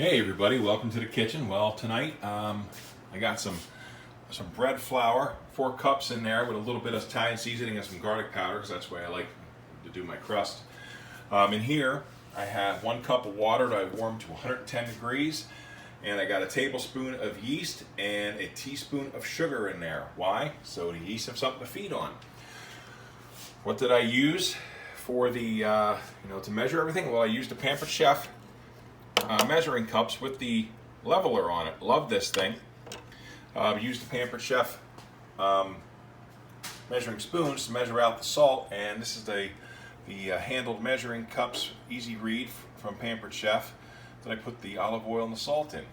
Hey everybody, welcome to the kitchen. Well, tonight I got some bread flour, 4 cups in there with a little bit of Italian seasoning and some garlic powder, because that's the way I like to do my crust. In here I have 1 cup of water that I warmed to 110 degrees, and I got a tablespoon of yeast and a teaspoon of sugar in there. Why? So the yeast have something to feed on. What did I use for the to measure everything? Well, I used the Pampered Chef measuring cups with the leveler on it. Love this thing. Use the Pampered Chef measuring spoons to measure out the salt, and this is the handled measuring cups, easy read from Pampered Chef, that I put the olive oil and the salt in. I'm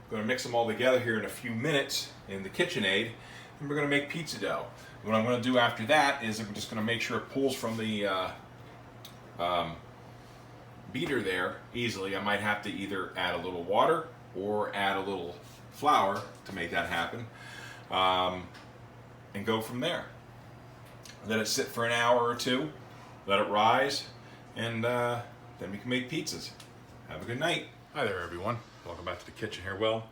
going to mix them all together here in a few minutes in the KitchenAid, and we're going to make pizza dough. What I'm going to do after that is I'm just going to make sure it pulls from the beater there easily. I might have to either add a little water or add a little flour to make that happen, and go from there. Let it sit for an hour or two, let it rise, and then we can make pizzas. Have a good night. Hi there everyone, welcome back to the kitchen here. Well,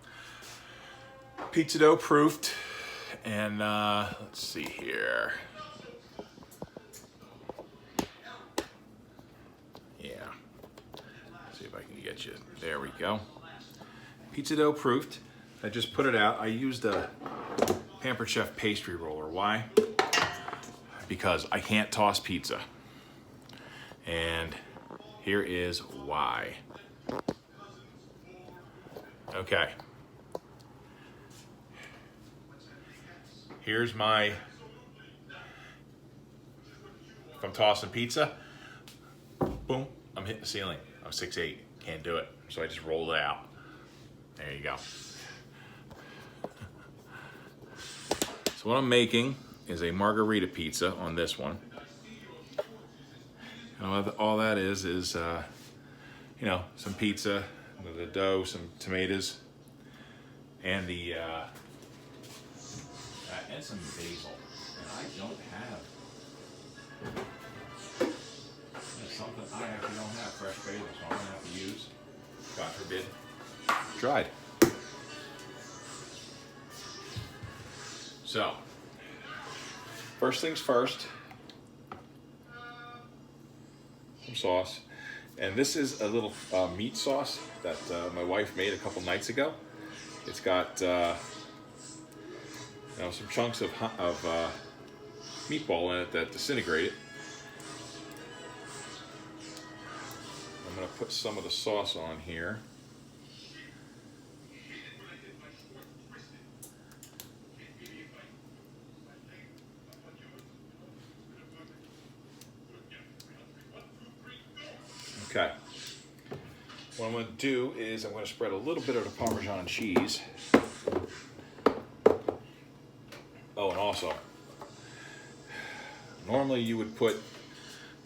pizza dough proofed, and let's see here. See if I can get you. There we go. Pizza dough proofed. I just put it out. I used a Pampered Chef pastry roller. Why? Because I can't toss pizza. And here is why. Okay. Here's my, if I'm tossing pizza, boom, I'm hitting the ceiling. I'm 6'8", can't do it. So I just rolled it out. There you go. So what I'm making is a margarita pizza on this one. And all that is some pizza, the dough, some tomatoes, and the and some basil. And I don't have. Something I actually don't have fresh basil, so I'm gonna have to use, God forbid, dried. So, first things first, some sauce, and this is a little meat sauce that my wife made a couple nights ago. It's got some chunks of meatball in it that disintegrated. I'm going to put some of the sauce on here. Okay. What I'm going to do is I'm going to spread a little bit of the Parmesan cheese. Oh, and also, normally you would put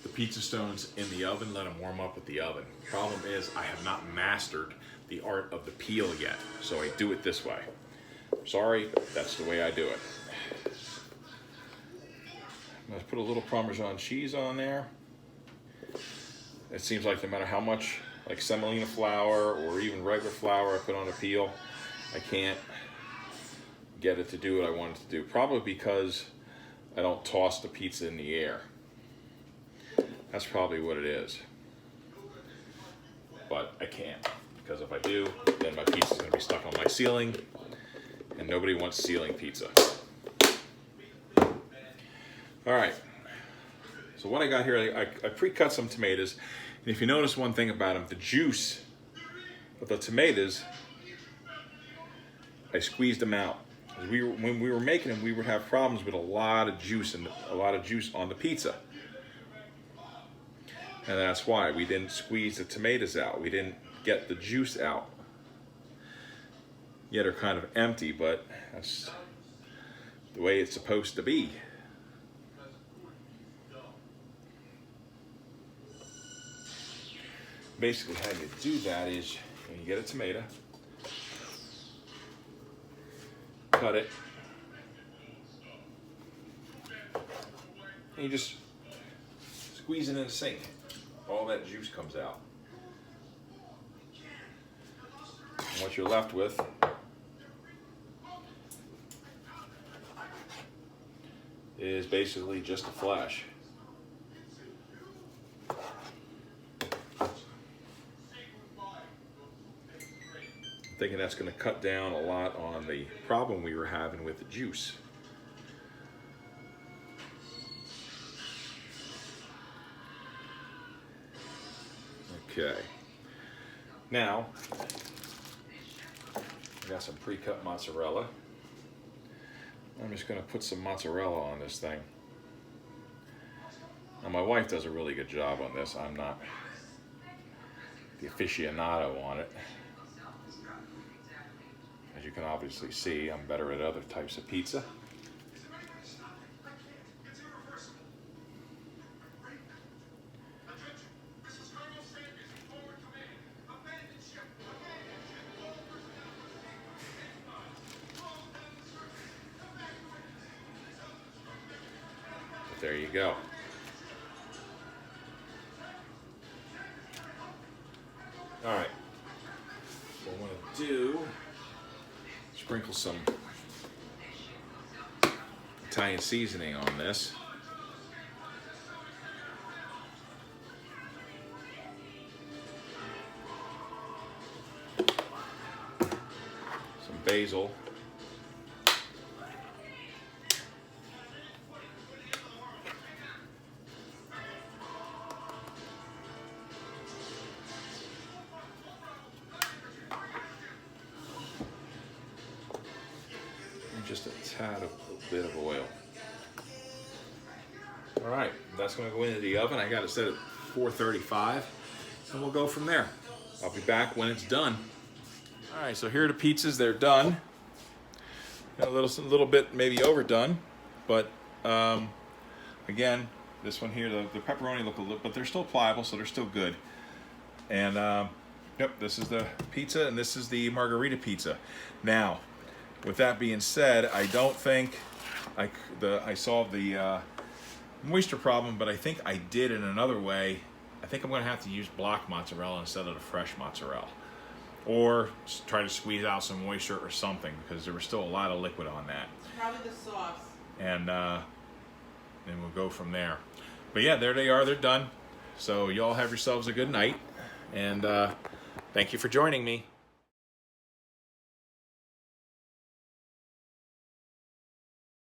the pizza stones in the oven, let them warm up with the oven. Problem is, I have not mastered the art of the peel yet, so I do it this way. Sorry, that's the way I do it. I'm going to put a little Parmesan cheese on there. It seems like no matter how much, like semolina flour or even regular flour I put on a peel, I can't get it to do what I want it to do. Probably because I don't toss the pizza in the air. That's probably what it is. But I can't, because if I do, then my pizza's gonna be stuck on my ceiling, and nobody wants ceiling pizza. All right, so what I got here, I pre-cut some tomatoes, and if you notice one thing about them, the juice of the tomatoes, I squeezed them out. When we were making them, we would have problems with a lot of juice on the pizza. And that's why we didn't squeeze the tomatoes out. We didn't get the juice out. Yeah, they're kind of empty, but that's the way it's supposed to be. Basically, how you do that is when you get a tomato, cut it, and you just squeeze it in the sink. All that juice comes out. And what you're left with is basically just a flash. I'm thinking that's going to cut down a lot on the problem we were having with the juice. Okay. Now, I got some pre-cut mozzarella. I'm just going to put some mozzarella on this thing. Now, my wife does a really good job on this. I'm not the aficionado on it. As you can obviously see, I'm better at other types of pizza. But there you go. All right. What I want to do, sprinkle some Italian seasoning on this. Some basil. Just a tad of a bit of oil. All right, that's going to go into the oven. I got it set at 435, and we'll go from there. I'll be back when it's done. All right, so here are the pizzas. They're done. Got a little bit maybe overdone, but again, this one here, the pepperoni look a little, but they're still pliable, so they're still good. And yep, this is the pizza, and this is the margarita pizza. Now, with that being said, I don't think I solved the moisture problem, but I think I did in another way. I think I'm going to have to use block mozzarella instead of the fresh mozzarella, or try to squeeze out some moisture or something, because there was still a lot of liquid on that. Probably the sauce. And we'll go from there. But yeah, there they are. They're done. So y'all have yourselves a good night, and thank you for joining me.